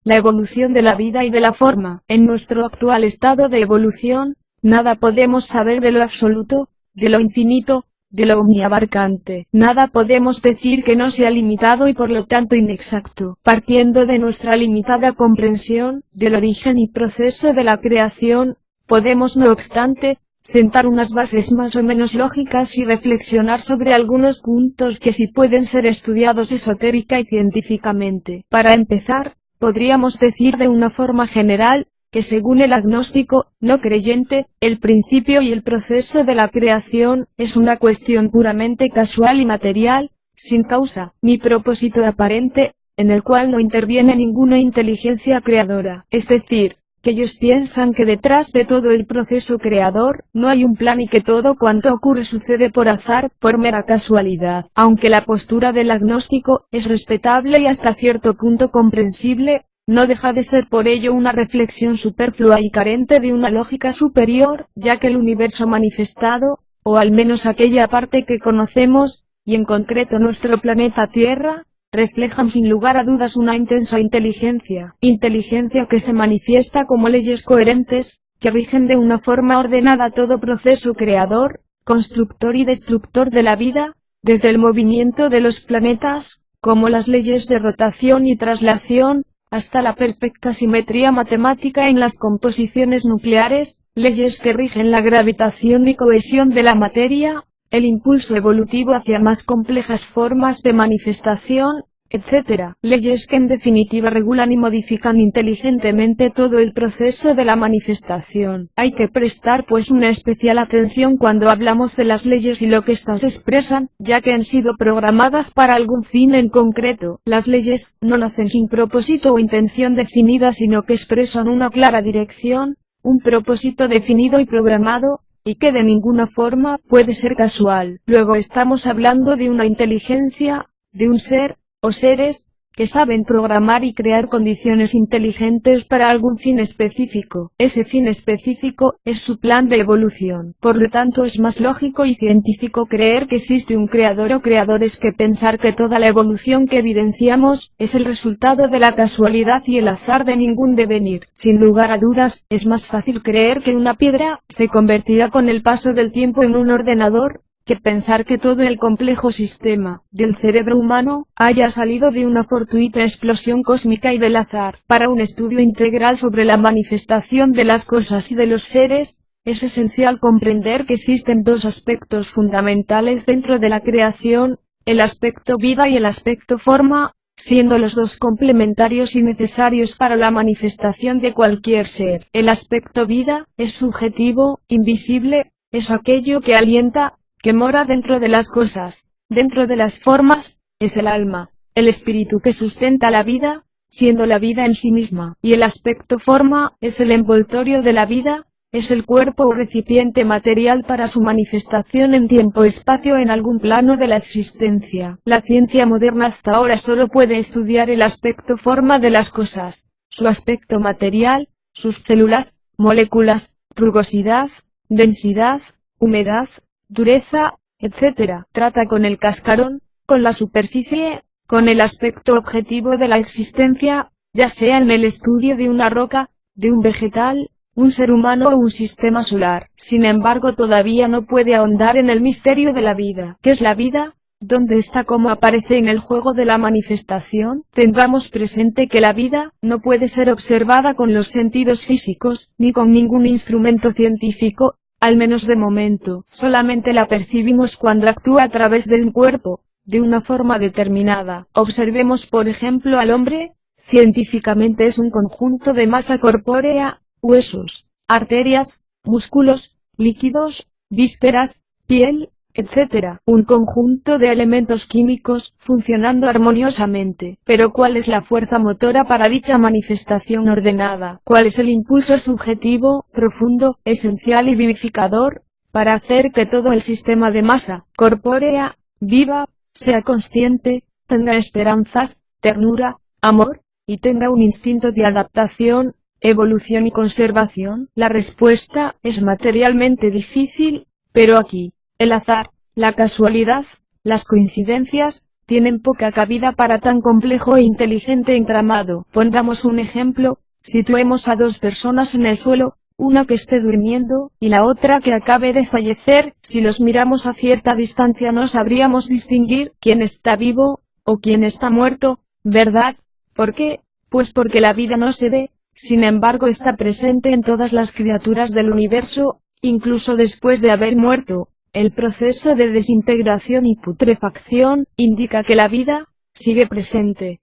la evolución de la vida y de la forma. En nuestro actual estado de evolución, nada podemos saber de lo absoluto, de lo infinito, de lo omniabarcante. Nada podemos decir que no sea limitado y por lo tanto inexacto. Partiendo de nuestra limitada comprensión del origen y proceso de la creación, podemos no obstante, sentar unas bases más o menos lógicas y reflexionar sobre algunos puntos que sí pueden ser estudiados esotérica y científicamente. Para empezar, podríamos decir de una forma general, que según el agnóstico, no creyente, el principio y el proceso de la creación, es una cuestión puramente casual y material, sin causa, ni propósito aparente, en el cual no interviene ninguna inteligencia creadora. Es decir, que ellos piensan que detrás de todo el proceso creador, no hay un plan y que todo cuanto ocurre sucede por azar, por mera casualidad. Aunque la postura del agnóstico, es respetable y hasta cierto punto comprensible, no deja de ser por ello una reflexión superflua y carente de una lógica superior, ya que el universo manifestado, o al menos aquella parte que conocemos, y en concreto nuestro planeta Tierra, reflejan sin lugar a dudas una intensa inteligencia que se manifiesta como leyes coherentes, que rigen de una forma ordenada todo proceso creador, constructor y destructor de la vida, desde el movimiento de los planetas, como las leyes de rotación y traslación, hasta la perfecta simetría matemática en las composiciones nucleares, leyes que rigen la gravitación y cohesión de la materia, el impulso evolutivo hacia más complejas formas de manifestación, etc. Leyes que en definitiva regulan y modifican inteligentemente todo el proceso de la manifestación. Hay que prestar pues una especial atención cuando hablamos de las leyes y lo que éstas expresan, ya que han sido programadas para algún fin en concreto. Las leyes no nacen sin propósito o intención definida, sino que expresan una clara dirección, un propósito definido y programado, y que de ninguna forma puede ser casual. Luego estamos hablando de una inteligencia, de un ser, o seres, que saben programar y crear condiciones inteligentes para algún fin específico. Ese fin específico, es su plan de evolución. Por lo tanto es más lógico y científico creer que existe un creador o creadores que pensar que toda la evolución que evidenciamos, es el resultado de la casualidad y el azar de ningún devenir. Sin lugar a dudas, es más fácil creer que una piedra, se convertirá con el paso del tiempo en un ordenador, que pensar que todo el complejo sistema del cerebro humano haya salido de una fortuita explosión cósmica y del azar. Para un estudio integral sobre la manifestación de las cosas y de los seres, es esencial comprender que existen dos aspectos fundamentales dentro de la creación, el aspecto vida y el aspecto forma, siendo los dos complementarios y necesarios para la manifestación de cualquier ser. El aspecto vida es subjetivo, invisible, es aquello que alienta, que mora dentro de las cosas, dentro de las formas, es el alma, el espíritu que sustenta la vida, siendo la vida en sí misma. Y el aspecto forma, es el envoltorio de la vida, es el cuerpo o recipiente material para su manifestación en tiempo-espacio en algún plano de la existencia. La ciencia moderna hasta ahora solo puede estudiar el aspecto forma de las cosas, su aspecto material, sus células, moléculas, rugosidad, densidad, humedad, dureza, etc. Trata con el cascarón, con la superficie, con el aspecto objetivo de la existencia, ya sea en el estudio de una roca, de un vegetal, un ser humano o un sistema solar. Sin embargo, todavía no puede ahondar en el misterio de la vida. ¿Qué es la vida? ¿Dónde está? ¿Cómo aparece en el juego de la manifestación? Tengamos presente que la vida no puede ser observada con los sentidos físicos, ni con ningún instrumento científico. Al menos de momento, solamente la percibimos cuando actúa a través de un cuerpo, de una forma determinada. Observemos por ejemplo al hombre, científicamente es un conjunto de masa corpórea, huesos, arterias, músculos, líquidos, vísceras, piel, etc. Un conjunto de elementos químicos, funcionando armoniosamente. Pero ¿cuál es la fuerza motora para dicha manifestación ordenada? ¿Cuál es el impulso subjetivo, profundo, esencial y vivificador, para hacer que todo el sistema de masa corpórea, viva, sea consciente, tenga esperanzas, ternura, amor, y tenga un instinto de adaptación, evolución y conservación? La respuesta es materialmente difícil, pero aquí, el azar, la casualidad, las coincidencias, tienen poca cabida para tan complejo e inteligente entramado. Pongamos un ejemplo, situemos a dos personas en el suelo, una que esté durmiendo, y la otra que acabe de fallecer. Si los miramos a cierta distancia no sabríamos distinguir quién está vivo, o quién está muerto, ¿verdad? ¿Por qué? Pues porque la vida no se ve, sin embargo está presente en todas las criaturas del universo, incluso después de haber muerto. El proceso de desintegración y putrefacción indica que la vida sigue presente.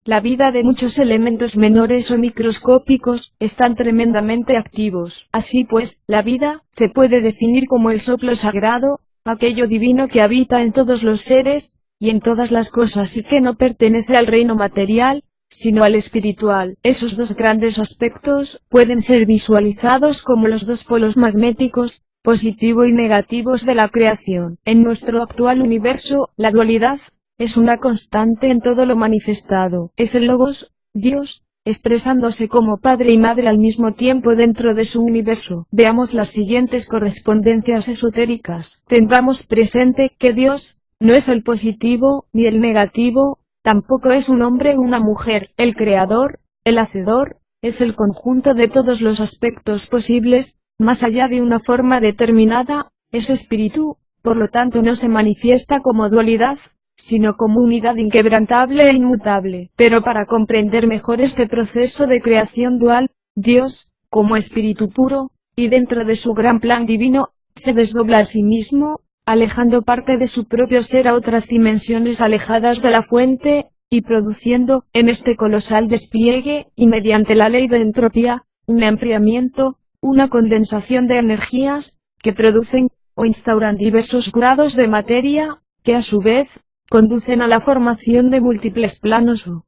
La vida de muchos elementos menores o microscópicos están tremendamente activos. Así pues, la vida se puede definir como el soplo sagrado, aquello divino que habita en todos los seres y en todas las cosas y que no pertenece al reino material, sino al espiritual. Esos dos grandes aspectos pueden ser visualizados como los dos polos magnéticos, positivo y negativos de la creación. En nuestro actual universo, la dualidad es una constante en todo lo manifestado. Es el Logos, Dios, expresándose como Padre y Madre al mismo tiempo dentro de su universo. Veamos las siguientes correspondencias esotéricas. Tengamos presente que Dios no es el positivo ni el negativo, tampoco es un hombre o una mujer. El Creador, el Hacedor, es el conjunto de todos los aspectos posibles, más allá de una forma determinada, es espíritu, por lo tanto no se manifiesta como dualidad, sino como unidad inquebrantable e inmutable. Pero para comprender mejor este proceso de creación dual, Dios, como espíritu puro, y dentro de su gran plan divino, se desdobla a sí mismo, alejando parte de su propio ser a otras dimensiones alejadas de la fuente, y produciendo, en este colosal despliegue, y mediante la ley de entropía, un enfriamiento, una condensación de energías, que producen, o instauran diversos grados de materia, que a su vez, conducen a la formación de múltiples planos o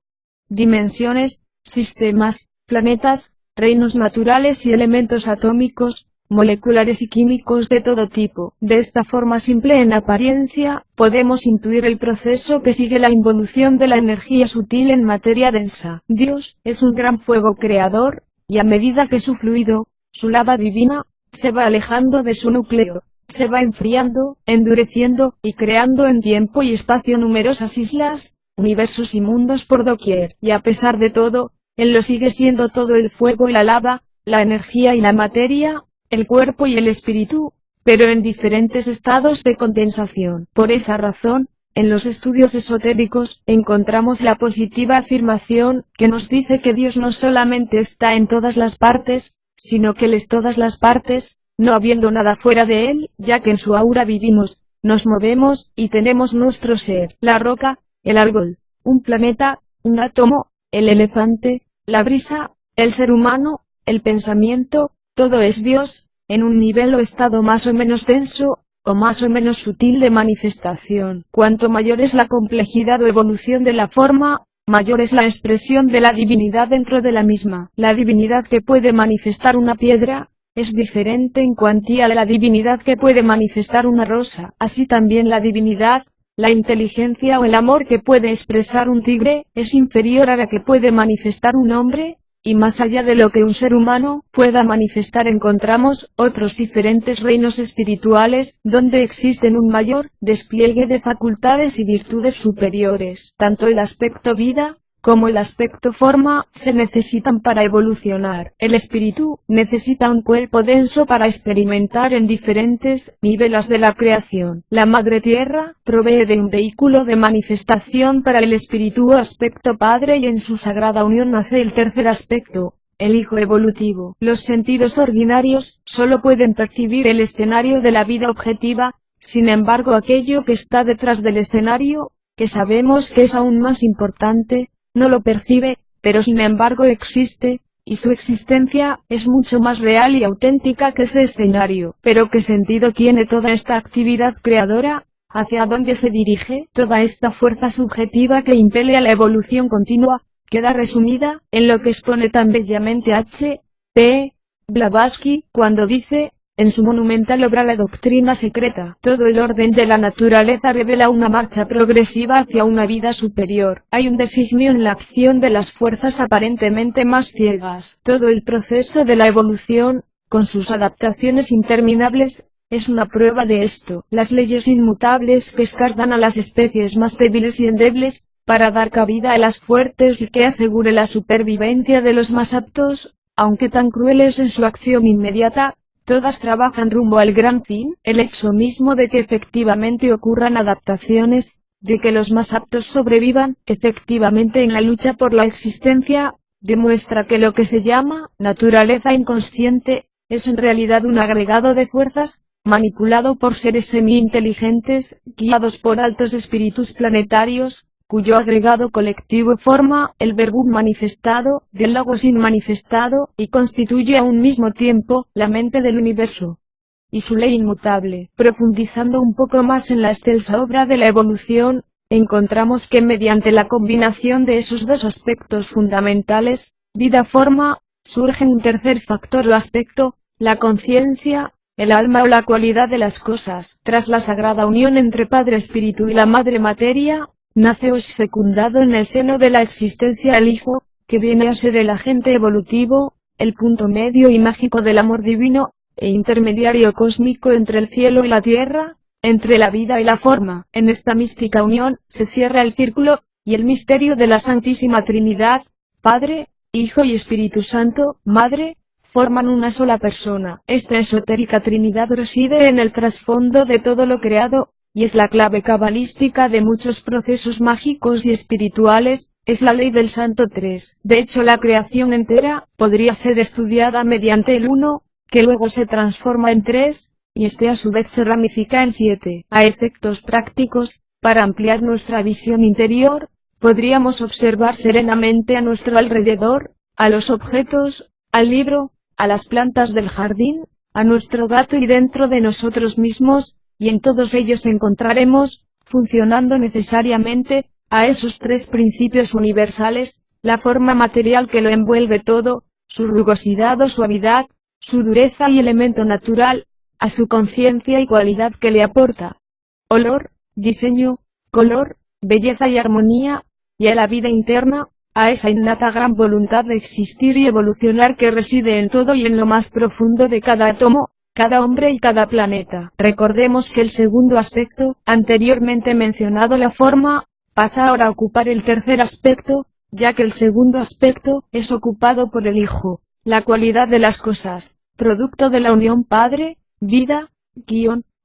dimensiones, sistemas, planetas, reinos naturales y elementos atómicos, moleculares y químicos de todo tipo. De esta forma simple en apariencia, podemos intuir el proceso que sigue la involución de la energía sutil en materia densa. Dios es un gran fuego creador, y a medida que su fluido, su lava divina, se va alejando de su núcleo, se va enfriando, endureciendo, y creando en tiempo y espacio numerosas islas, universos y mundos por doquier. Y a pesar de todo, Él lo sigue siendo todo el fuego y la lava, la energía y la materia, el cuerpo y el espíritu, pero en diferentes estados de condensación. Por esa razón, en los estudios esotéricos, encontramos la positiva afirmación, que nos dice que Dios no solamente está en todas las partes, sino que Él es todas las partes, no habiendo nada fuera de Él, ya que en su aura vivimos, nos movemos, y tenemos nuestro ser. La roca, el árbol, un planeta, un átomo, el elefante, la brisa, el ser humano, el pensamiento, todo es Dios, en un nivel o estado más o menos denso, o más o menos sutil de manifestación. Cuanto mayor es la complejidad o evolución de la forma, mayor es la expresión de la divinidad dentro de la misma. La divinidad que puede manifestar una piedra, es diferente en cuantía a la divinidad que puede manifestar una rosa. Así también la divinidad, la inteligencia o el amor que puede expresar un tigre, es inferior a la que puede manifestar un hombre, y más allá de lo que un ser humano pueda manifestar encontramos otros diferentes reinos espirituales, donde existen un mayor despliegue de facultades y virtudes superiores. Tanto el aspecto vida, como el aspecto forma, se necesitan para evolucionar. El espíritu necesita un cuerpo denso para experimentar en diferentes niveles de la creación. La Madre Tierra provee de un vehículo de manifestación para el espíritu o aspecto padre, y en su sagrada unión nace el tercer aspecto, el hijo evolutivo. Los sentidos ordinarios solo pueden percibir el escenario de la vida objetiva, sin embargo aquello que está detrás del escenario, que sabemos que es aún más importante, no lo percibe, pero sin embargo existe, y su existencia es mucho más real y auténtica que ese escenario. Pero ¿qué sentido tiene toda esta actividad creadora? ¿Hacia dónde se dirige? Toda esta fuerza subjetiva que impele a la evolución continua, queda resumida en lo que expone tan bellamente H. P. Blavatsky, cuando dice, en su monumental obra La doctrina secreta: todo el orden de la naturaleza revela una marcha progresiva hacia una vida superior. Hay un designio en la acción de las fuerzas aparentemente más ciegas. Todo el proceso de la evolución, con sus adaptaciones interminables, es una prueba de esto. Las leyes inmutables que escardan a las especies más débiles y endebles, para dar cabida a las fuertes y que asegure la supervivencia de los más aptos, aunque tan crueles en su acción inmediata, todas trabajan rumbo al gran fin, el hecho mismo de que efectivamente ocurran adaptaciones, de que los más aptos sobrevivan, efectivamente en la lucha por la existencia, demuestra que lo que se llama naturaleza inconsciente, es en realidad un agregado de fuerzas, manipulado por seres semi-inteligentes, guiados por altos espíritus planetarios, cuyo agregado colectivo forma el verbum manifestado, del logos inmanifestado, y constituye a un mismo tiempo la mente del universo y su ley inmutable. Profundizando un poco más en la excelsa obra de la evolución, encontramos que mediante la combinación de esos dos aspectos fundamentales, vida-forma, surge un tercer factor o aspecto, la conciencia, el alma o la cualidad de las cosas. Tras la sagrada unión entre Padre Espíritu y la Madre Materia, nace o es fecundado en el seno de la existencia el Hijo, que viene a ser el agente evolutivo, el punto medio y mágico del amor divino, e intermediario cósmico entre el cielo y la tierra, entre la vida y la forma. En esta mística unión, se cierra el círculo, y el misterio de la Santísima Trinidad, Padre, Hijo y Espíritu Santo, Madre, forman una sola persona. Esta esotérica Trinidad reside en el trasfondo de todo lo creado, y es la clave cabalística de muchos procesos mágicos y espirituales, es la ley del Santo Tres. De hecho, la creación entera podría ser estudiada mediante el Uno, que luego se transforma en Tres, y este a su vez se ramifica en Siete. A efectos prácticos, para ampliar nuestra visión interior, podríamos observar serenamente a nuestro alrededor, a los objetos, al libro, a las plantas del jardín, a nuestro gato y dentro de nosotros mismos, y en todos ellos encontraremos, funcionando necesariamente, a esos tres principios universales, la forma material que lo envuelve todo, su rugosidad o suavidad, su dureza y elemento natural, a su conciencia y cualidad que le aporta olor, diseño, color, belleza y armonía, y a la vida interna, a esa innata gran voluntad de existir y evolucionar que reside en todo y en lo más profundo de cada átomo, cada hombre y cada planeta. Recordemos que el segundo aspecto, anteriormente mencionado la forma, pasa ahora a ocupar el tercer aspecto, ya que el segundo aspecto es ocupado por el Hijo, la cualidad de las cosas, producto de la unión Padre, vida,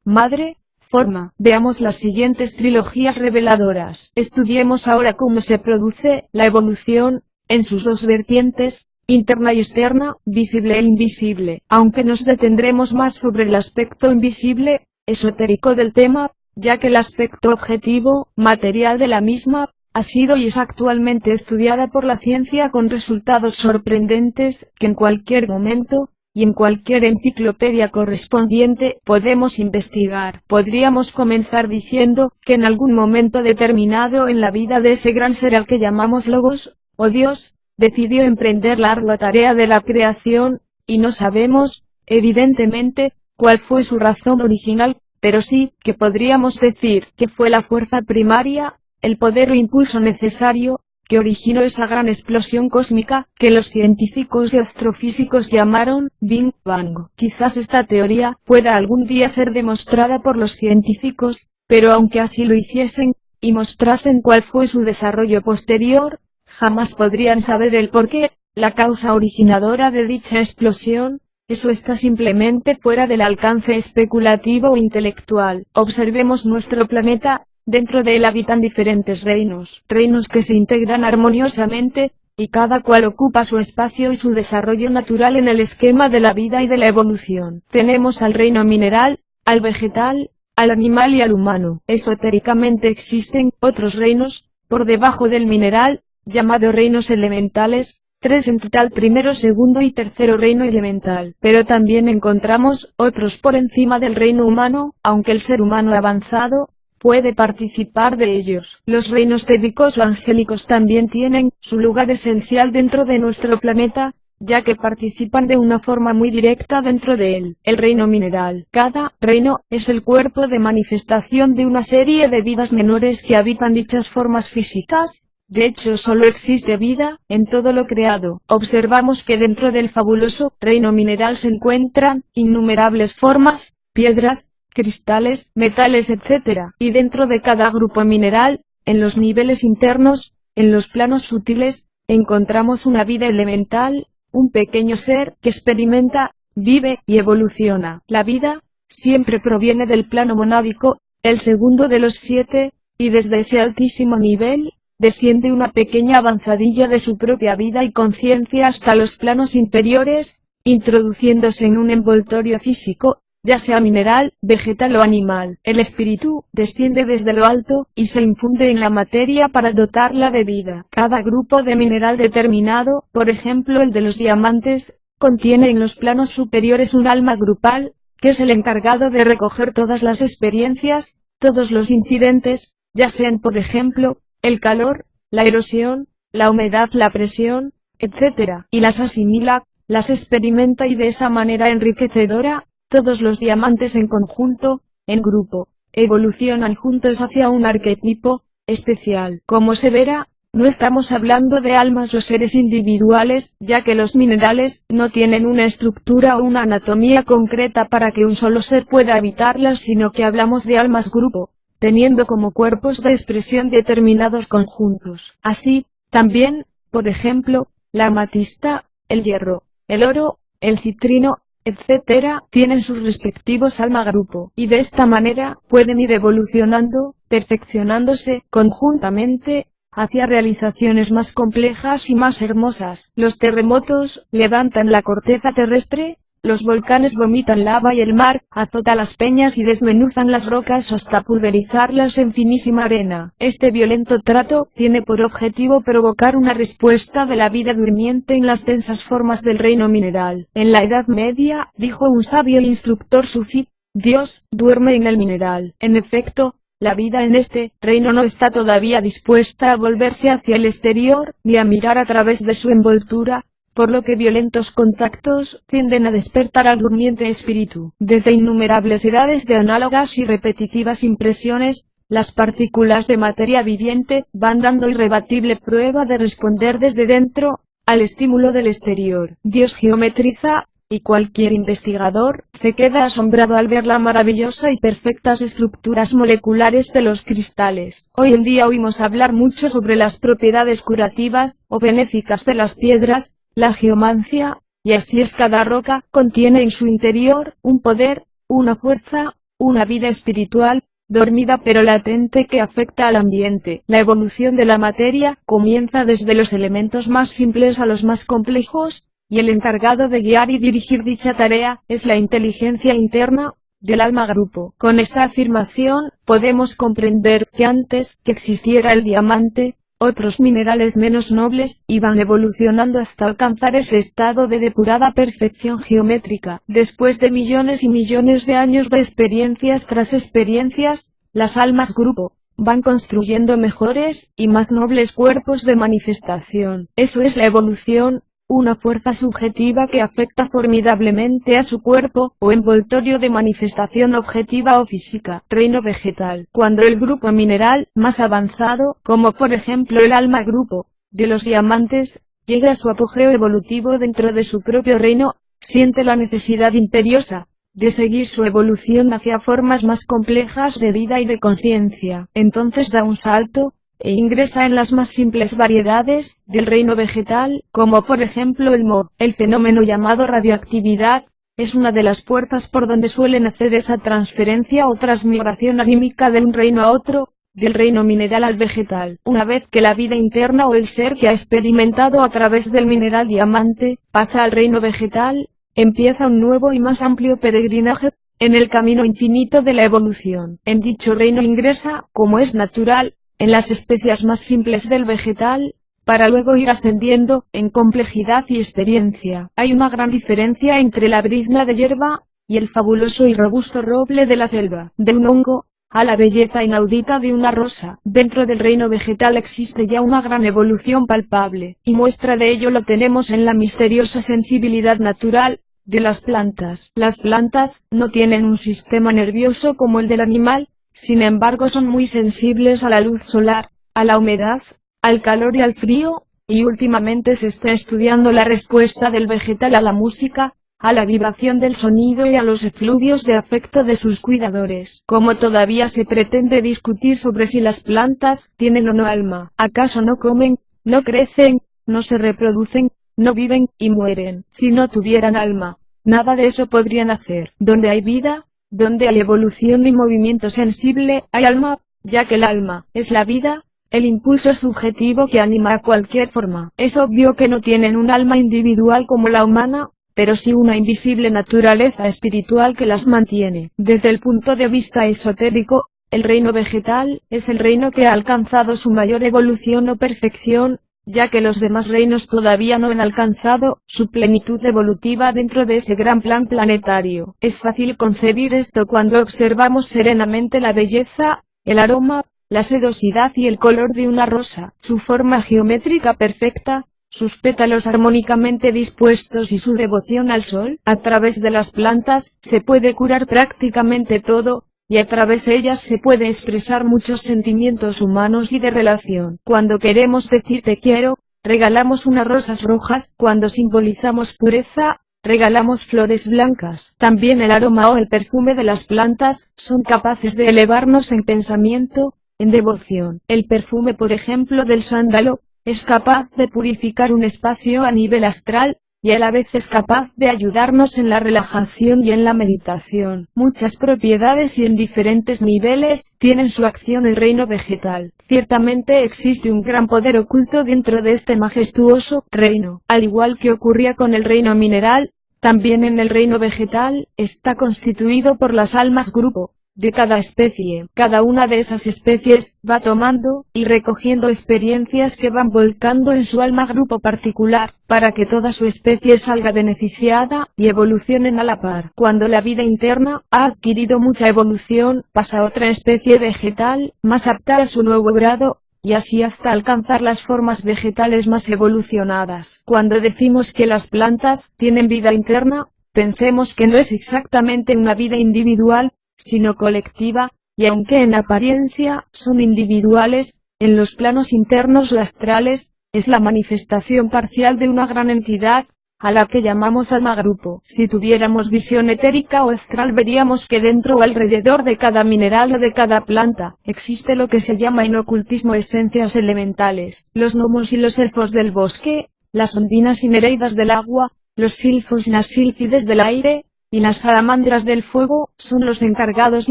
Madre, forma. Veamos las siguientes trilogías reveladoras. Estudiemos ahora cómo se produce la evolución, en sus dos vertientes, interna y externa, visible e invisible, aunque nos detendremos más sobre el aspecto invisible, esotérico del tema, ya que el aspecto objetivo, material de la misma, ha sido y es actualmente estudiada por la ciencia con resultados sorprendentes, que en cualquier momento, y en cualquier enciclopedia correspondiente, podemos investigar. Podríamos comenzar diciendo, que en algún momento determinado en la vida de ese gran ser al que llamamos Logos, o Dios, decidió emprender la ardua tarea de la creación, y no sabemos, evidentemente, cuál fue su razón original, pero sí, que podríamos decir que fue la fuerza primaria, el poder o impulso necesario, que originó esa gran explosión cósmica, que los científicos y astrofísicos llamaron Big Bang. Quizás esta teoría pueda algún día ser demostrada por los científicos, pero aunque así lo hiciesen, y mostrasen cuál fue su desarrollo posterior, jamás podrían saber el porqué, la causa originadora de dicha explosión. Eso está simplemente fuera del alcance especulativo o intelectual. Observemos nuestro planeta. Dentro de él habitan diferentes reinos que se integran armoniosamente, y cada cual ocupa su espacio y su desarrollo natural en el esquema de la vida y de la evolución. Tenemos al reino mineral, al vegetal, al animal y al humano. Esotéricamente existen otros reinos, por debajo del mineral, llamados reinos elementales, 3 en total: primero, segundo y tercero reino elemental. Pero también encontramos otros por encima del reino humano, aunque el ser humano avanzado puede participar de ellos. Los reinos tébicos o angélicos también tienen su lugar esencial dentro de nuestro planeta, ya que participan de una forma muy directa dentro de él. El reino mineral. Cada reino es el cuerpo de manifestación de una serie de vidas menores que habitan dichas formas físicas. De hecho, solo existe vida en todo lo creado. Observamos que dentro del fabuloso reino mineral se encuentran innumerables formas, piedras, cristales, metales, etc. Y dentro de cada grupo mineral, en los niveles internos, en los planos sutiles, encontramos una vida elemental, un pequeño ser que experimenta, vive y evoluciona. La vida siempre proviene del plano monádico, el segundo de los 7, y desde ese altísimo nivel, desciende una pequeña avanzadilla de su propia vida y conciencia hasta los planos inferiores, introduciéndose en un envoltorio físico, ya sea mineral, vegetal o animal. El espíritu desciende desde lo alto, y se infunde en la materia para dotarla de vida. Cada grupo de mineral determinado, por ejemplo el de los diamantes, contiene en los planos superiores un alma grupal, que es el encargado de recoger todas las experiencias, todos los incidentes, ya sean por ejemplo, el calor, la erosión, la humedad, la presión, etc., y las asimila, las experimenta y de esa manera enriquecedora, todos los diamantes en conjunto, en grupo, evolucionan juntos hacia un arquetipo especial. Como se verá, no estamos hablando de almas o seres individuales, ya que los minerales no tienen una estructura o una anatomía concreta para que un solo ser pueda habitarlas, sino que hablamos de almas grupo, teniendo como cuerpos de expresión determinados conjuntos. Así, también, por ejemplo, la amatista, el hierro, el oro, el citrino, etc., tienen sus respectivos alma grupo, y de esta manera, pueden ir evolucionando, perfeccionándose, conjuntamente, hacia realizaciones más complejas y más hermosas. Los terremotos levantan la corteza terrestre, los volcanes vomitan lava y el mar azota las peñas y desmenuzan las rocas hasta pulverizarlas en finísima arena. Este violento trato tiene por objetivo provocar una respuesta de la vida durmiente en las densas formas del reino mineral. En la Edad Media, dijo un sabio instructor sufí, Dios duerme en el mineral. En efecto, la vida en este reino no está todavía dispuesta a volverse hacia el exterior, ni a mirar a través de su envoltura, por lo que violentos contactos tienden a despertar al durmiente espíritu. Desde innumerables edades de análogas y repetitivas impresiones, las partículas de materia viviente van dando irrebatible prueba de responder desde dentro al estímulo del exterior. Dios geometriza, y cualquier investigador se queda asombrado al ver la maravillosa y perfectas estructuras moleculares de los cristales. Hoy en día oímos hablar mucho sobre las propiedades curativas o benéficas de las piedras, la geomancia, y así es cada roca, contiene en su interior un poder, una fuerza, una vida espiritual, dormida pero latente que afecta al ambiente. La evolución de la materia comienza desde los elementos más simples a los más complejos, y el encargado de guiar y dirigir dicha tarea es la inteligencia interna del alma grupo. Con esta afirmación, podemos comprender que antes que existiera el diamante, otros minerales menos nobles iban evolucionando hasta alcanzar ese estado de depurada perfección geométrica. Después de millones y millones de años de experiencias tras experiencias, las almas grupo van construyendo mejores y más nobles cuerpos de manifestación. Eso es la evolución, una fuerza subjetiva que afecta formidablemente a su cuerpo o envoltorio de manifestación objetiva o física. Reino vegetal. Cuando el grupo mineral más avanzado, como por ejemplo el alma grupo de los diamantes, llega a su apogeo evolutivo dentro de su propio reino, siente la necesidad imperiosa de seguir su evolución hacia formas más complejas de vida y de conciencia. Entonces da un salto e ingresa en las más simples variedades del reino vegetal, como por ejemplo el Mo. El fenómeno llamado radioactividad es una de las puertas por donde suelen hacer esa transferencia o transmigración anímica de un reino a otro, del reino mineral al vegetal. Una vez que la vida interna o el ser que ha experimentado a través del mineral diamante pasa al reino vegetal, empieza un nuevo y más amplio peregrinaje en el camino infinito de la evolución. En dicho reino ingresa, como es natural, en las especias más simples del vegetal, para luego ir ascendiendo en complejidad y experiencia. Hay una gran diferencia entre la brizna de hierba y el fabuloso y robusto roble de la selva. De un hongo a la belleza inaudita de una rosa, dentro del reino vegetal existe ya una gran evolución palpable, y muestra de ello lo tenemos en la misteriosa sensibilidad natural de las plantas. Las plantas no tienen un sistema nervioso como el del animal, sin embargo son muy sensibles a la luz solar, a la humedad, al calor y al frío, y últimamente se está estudiando la respuesta del vegetal a la música, a la vibración del sonido y a los efluvios de afecto de sus cuidadores. Como todavía se pretende discutir sobre si las plantas tienen o no alma, ¿acaso no comen, no crecen, no se reproducen, no viven, y mueren? Si no tuvieran alma, nada de eso podrían hacer. Donde hay vida, donde hay evolución y movimiento sensible, hay alma, ya que el alma es la vida, el impulso subjetivo que anima a cualquier forma. Es obvio que no tienen un alma individual como la humana, pero sí una invisible naturaleza espiritual que las mantiene. Desde el punto de vista esotérico, el reino vegetal es el reino que ha alcanzado su mayor evolución o perfección, ya que los demás reinos todavía no han alcanzado su plenitud evolutiva dentro de ese gran plan planetario. Es fácil concebir esto cuando observamos serenamente la belleza, el aroma, la sedosidad y el color de una rosa, su forma geométrica perfecta, sus pétalos armónicamente dispuestos y su devoción al sol. A través de las plantas se puede curar prácticamente todo, y a través de ellas se puede expresar muchos sentimientos humanos y de relación. Cuando queremos decir te quiero, regalamos unas rosas rojas. Cuando simbolizamos pureza, regalamos flores blancas. También el aroma o el perfume de las plantas son capaces de elevarnos en pensamiento, en devoción. El perfume, por ejemplo, del sándalo, es capaz de purificar un espacio a nivel astral, y a la vez es capaz de ayudarnos en la relajación y en la meditación. Muchas propiedades y en diferentes niveles tienen su acción el reino vegetal. Ciertamente existe un gran poder oculto dentro de este majestuoso reino. Al igual que ocurría con el reino mineral, también en el reino vegetal está constituido por las almas grupo de cada especie. Cada una de esas especies va tomando y recogiendo experiencias que van volcando en su alma grupo particular, para que toda su especie salga beneficiada y evolucionen a la par. Cuando la vida interna ha adquirido mucha evolución, pasa a otra especie vegetal, más apta a su nuevo grado, y así hasta alcanzar las formas vegetales más evolucionadas. Cuando decimos que las plantas tienen vida interna, pensemos que no es exactamente una vida individual, sino colectiva, y aunque en apariencia son individuales, en los planos internos o astrales, es la manifestación parcial de una gran entidad, a la que llamamos alma grupo. Si tuviéramos visión etérica o astral veríamos que dentro o alrededor de cada mineral o de cada planta, existe lo que se llama en ocultismo esencias elementales. Los gnomos y los elfos del bosque, las ondinas y nereidas del agua, los silfos y las sílfides del aire, y las salamandras del fuego, son los encargados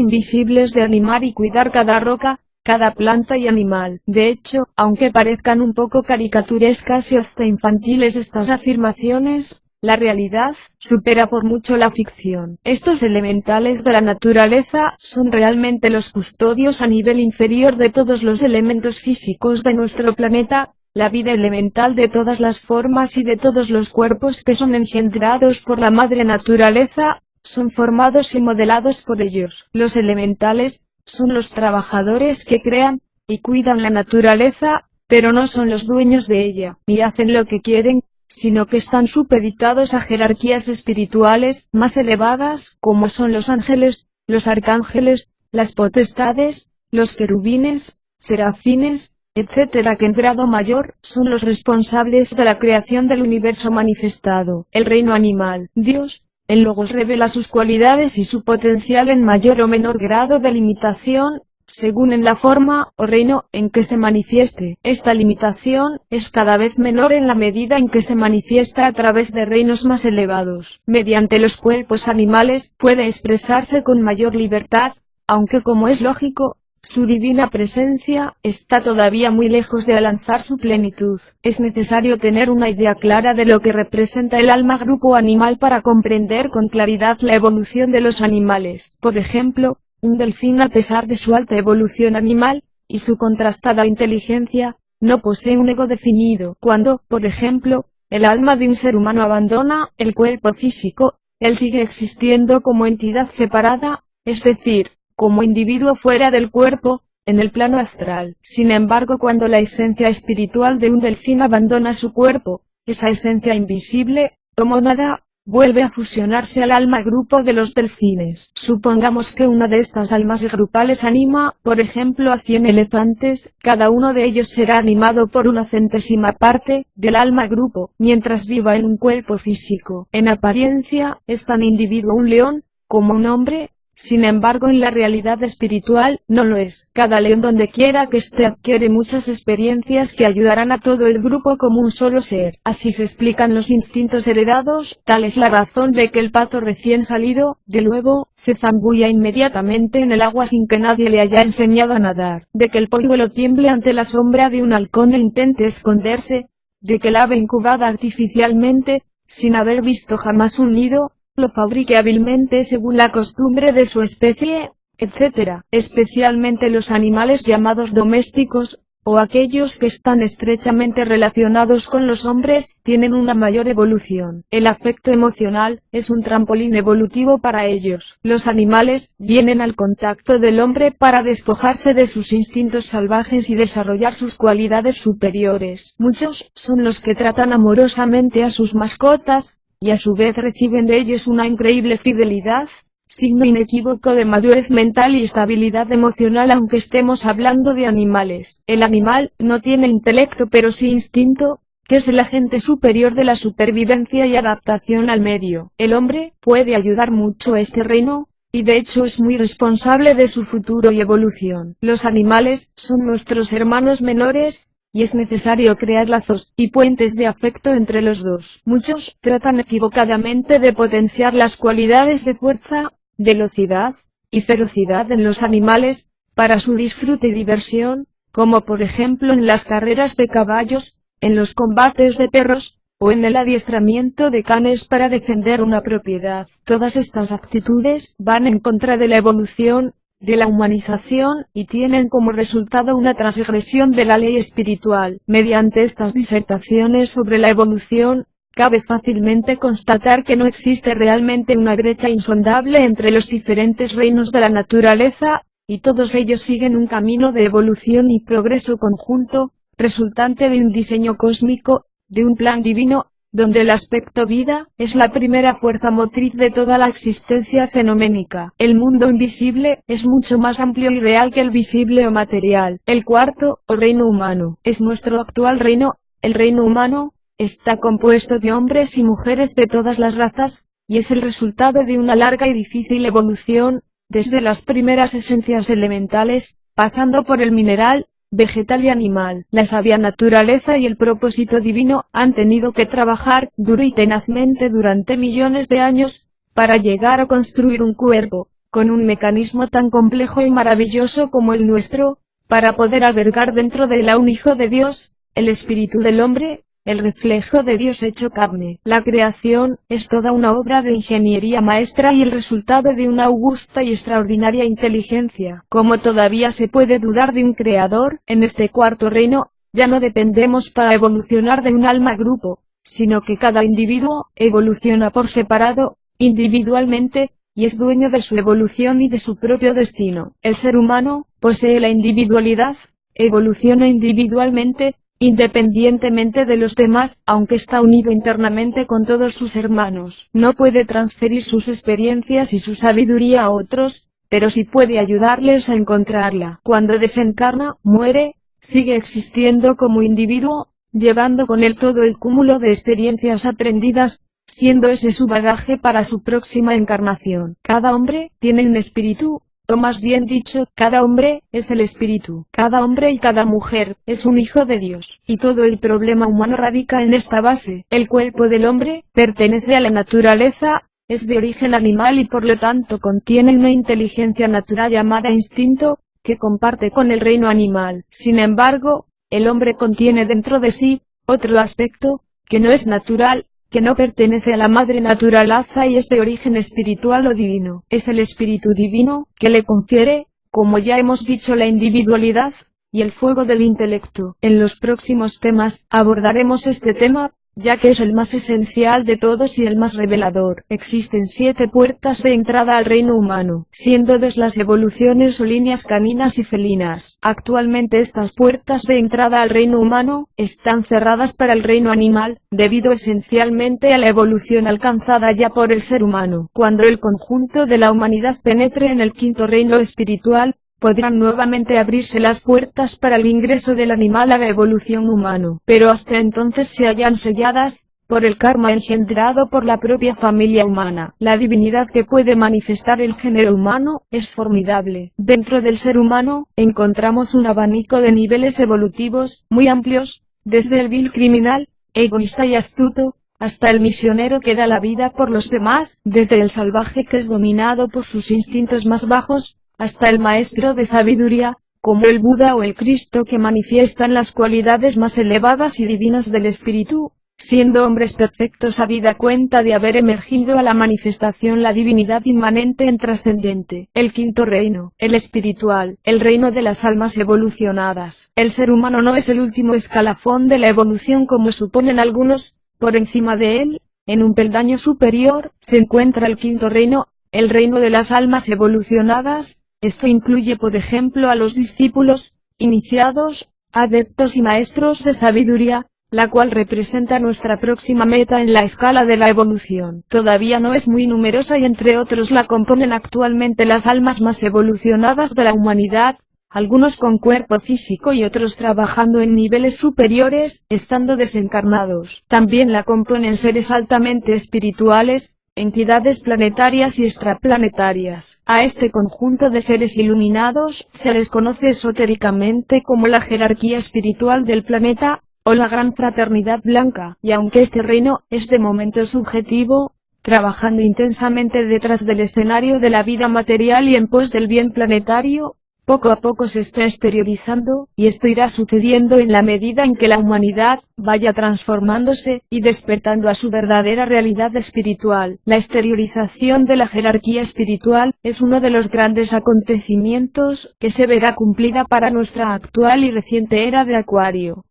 invisibles de animar y cuidar cada roca, cada planta y animal. De hecho, aunque parezcan un poco caricaturescas y hasta infantiles estas afirmaciones, la realidad supera por mucho la ficción. Estos elementales de la naturaleza son realmente los custodios a nivel inferior de todos los elementos físicos de nuestro planeta, la vida elemental de todas las formas y de todos los cuerpos que son engendrados por la madre naturaleza, son formados y modelados por ellos. Los elementales son los trabajadores que crean y cuidan la naturaleza, pero no son los dueños de ella, ni hacen lo que quieren, sino que están supeditados a jerarquías espirituales más elevadas, como son los ángeles, los arcángeles, las potestades, los querubines, serafines, etcétera, que en grado mayor son los responsables de la creación del universo manifestado. El reino animal, Dios, el Logos, revela sus cualidades y su potencial en mayor o menor grado de limitación, según en la forma o reino en que se manifieste. Esta limitación es cada vez menor en la medida en que se manifiesta a través de reinos más elevados. Mediante los cuerpos animales puede expresarse con mayor libertad, aunque, como es lógico, su divina presencia está todavía muy lejos de alcanzar su plenitud. Es necesario tener una idea clara de lo que representa el alma grupo animal para comprender con claridad la evolución de los animales. Por ejemplo, un delfín, a pesar de su alta evolución animal y su contrastada inteligencia, no posee un ego definido. Cuando, por ejemplo, el alma de un ser humano abandona el cuerpo físico, él sigue existiendo como entidad separada, es decir, como individuo fuera del cuerpo, en el plano astral. Sin embargo, cuando la esencia espiritual de un delfín abandona su cuerpo, esa esencia invisible, como nada, vuelve a fusionarse al alma grupo de los delfines. Supongamos que una de estas almas grupales anima, por ejemplo, a 100 elefantes, cada uno de ellos será animado por una centésima parte del alma grupo, mientras viva en un cuerpo físico. En apariencia, es tan individuo un león, como un hombre. Sin embargo, en la realidad espiritual, no lo es. Cada león donde quiera que esté adquiere muchas experiencias que ayudarán a todo el grupo como un solo ser. Así se explican los instintos heredados, tal es la razón de que el pato recién salido, del huevo, se zambulla inmediatamente en el agua sin que nadie le haya enseñado a nadar, de que el polluelo tiemble ante la sombra de un halcón e intente esconderse, de que el ave incubada artificialmente, sin haber visto jamás un nido, lo fabrique hábilmente según la costumbre de su especie, etc. Especialmente los animales llamados domésticos, o aquellos que están estrechamente relacionados con los hombres, tienen una mayor evolución. El afecto emocional es un trampolín evolutivo para ellos. Los animales vienen al contacto del hombre para despojarse de sus instintos salvajes y desarrollar sus cualidades superiores. Muchos son los que tratan amorosamente a sus mascotas, y a su vez reciben de ellos una increíble fidelidad, signo inequívoco de madurez mental y estabilidad emocional aunque estemos hablando de animales. El animal no tiene intelecto pero sí instinto, que es el agente superior de la supervivencia y adaptación al medio. El hombre puede ayudar mucho a este reino, y de hecho es muy responsable de su futuro y evolución. Los animales son nuestros hermanos menores, y es necesario crear lazos y puentes de afecto entre los dos. Muchos tratan equivocadamente de potenciar las cualidades de fuerza, velocidad y ferocidad en los animales, para su disfrute y diversión, como por ejemplo en las carreras de caballos, en los combates de perros, o en el adiestramiento de canes para defender una propiedad. Todas estas actitudes van en contra de la evolución, de la humanización, y tienen como resultado una transgresión de la ley espiritual. Mediante estas disertaciones sobre la evolución, cabe fácilmente constatar que no existe realmente una brecha insondable entre los diferentes reinos de la naturaleza, y todos ellos siguen un camino de evolución y progreso conjunto, resultante de un diseño cósmico, de un plan divino, donde el aspecto vida es la primera fuerza motriz de toda la existencia fenoménica. El mundo invisible es mucho más amplio y real que el visible o material. El cuarto, o reino humano, es nuestro actual reino. El reino humano está compuesto de hombres y mujeres de todas las razas, y es el resultado de una larga y difícil evolución, desde las primeras esencias elementales, pasando por el mineral, vegetal y animal. La sabia naturaleza y el propósito divino han tenido que trabajar duro y tenazmente durante millones de años, para llegar a construir un cuerpo, con un mecanismo tan complejo y maravilloso como el nuestro, para poder albergar dentro de él a un Hijo de Dios, el espíritu del hombre, el reflejo de Dios hecho carne. La creación es toda una obra de ingeniería maestra y el resultado de una augusta y extraordinaria inteligencia. Como todavía se puede dudar de un creador, en este cuarto reino, ya no dependemos para evolucionar de un alma grupo, sino que cada individuo evoluciona por separado, individualmente, y es dueño de su evolución y de su propio destino. El ser humano posee la individualidad, evoluciona individualmente, independientemente de los demás, aunque está unido internamente con todos sus hermanos. No puede transferir sus experiencias y su sabiduría a otros, pero sí puede ayudarles a encontrarla. Cuando desencarna, muere, sigue existiendo como individuo, llevando con él todo el cúmulo de experiencias aprendidas, siendo ese su bagaje para su próxima encarnación. Cada hombre tiene un espíritu, o más bien dicho, cada hombre es el espíritu. Cada hombre y cada mujer es un hijo de Dios. Y todo el problema humano radica en esta base. El cuerpo del hombre pertenece a la naturaleza, es de origen animal y por lo tanto contiene una inteligencia natural llamada instinto, que comparte con el reino animal. Sin embargo, el hombre contiene dentro de sí otro aspecto, que no es natural, que no pertenece a la madre naturaleza y es de origen espiritual o divino. Es el espíritu divino, que le confiere, como ya hemos dicho, la individualidad, y el fuego del intelecto. En los próximos temas, abordaremos este tema, ya que es el más esencial de todos y el más revelador. Existen 7 puertas de entrada al reino humano, siendo 2 las evoluciones o líneas caninas y felinas. Actualmente estas puertas de entrada al reino humano están cerradas para el reino animal, debido esencialmente a la evolución alcanzada ya por el ser humano. Cuando el conjunto de la humanidad penetre en el 5.º reino espiritual, podrán nuevamente abrirse las puertas para el ingreso del animal a la evolución humano, pero hasta entonces se hallan selladas por el karma engendrado por la propia familia humana. La divinidad que puede manifestar el género humano es formidable. Dentro del ser humano, encontramos un abanico de niveles evolutivos muy amplios, desde el vil criminal, egoísta y astuto, hasta el misionero que da la vida por los demás, desde el salvaje que es dominado por sus instintos más bajos, hasta el maestro de sabiduría, como el Buda o el Cristo que manifiestan las cualidades más elevadas y divinas del espíritu, siendo hombres perfectos habida cuenta de haber emergido a la manifestación la divinidad inmanente en trascendente. El 5.º reino, el espiritual, el reino de las almas evolucionadas. El ser humano no es el último escalafón de la evolución como suponen algunos. Por encima de él, en un peldaño superior, se encuentra el 5.º reino, el reino de las almas evolucionadas. Esto incluye por ejemplo a los discípulos, iniciados, adeptos y maestros de sabiduría, la cual representa nuestra próxima meta en la escala de la evolución. Todavía no es muy numerosa y entre otros la componen actualmente las almas más evolucionadas de la humanidad, algunos con cuerpo físico y otros trabajando en niveles superiores, estando desencarnados. También la componen seres altamente espirituales, entidades planetarias y extraplanetarias. A este conjunto de seres iluminados, se les conoce esotéricamente como la jerarquía espiritual del planeta, o la gran fraternidad blanca, y aunque este reino es de momento subjetivo, trabajando intensamente detrás del escenario de la vida material y en pos del bien planetario, poco a poco se está exteriorizando, y esto irá sucediendo en la medida en que la humanidad vaya transformándose y despertando a su verdadera realidad espiritual. La exteriorización de la jerarquía espiritual es uno de los grandes acontecimientos que se verá cumplida para nuestra actual y reciente era de Acuario.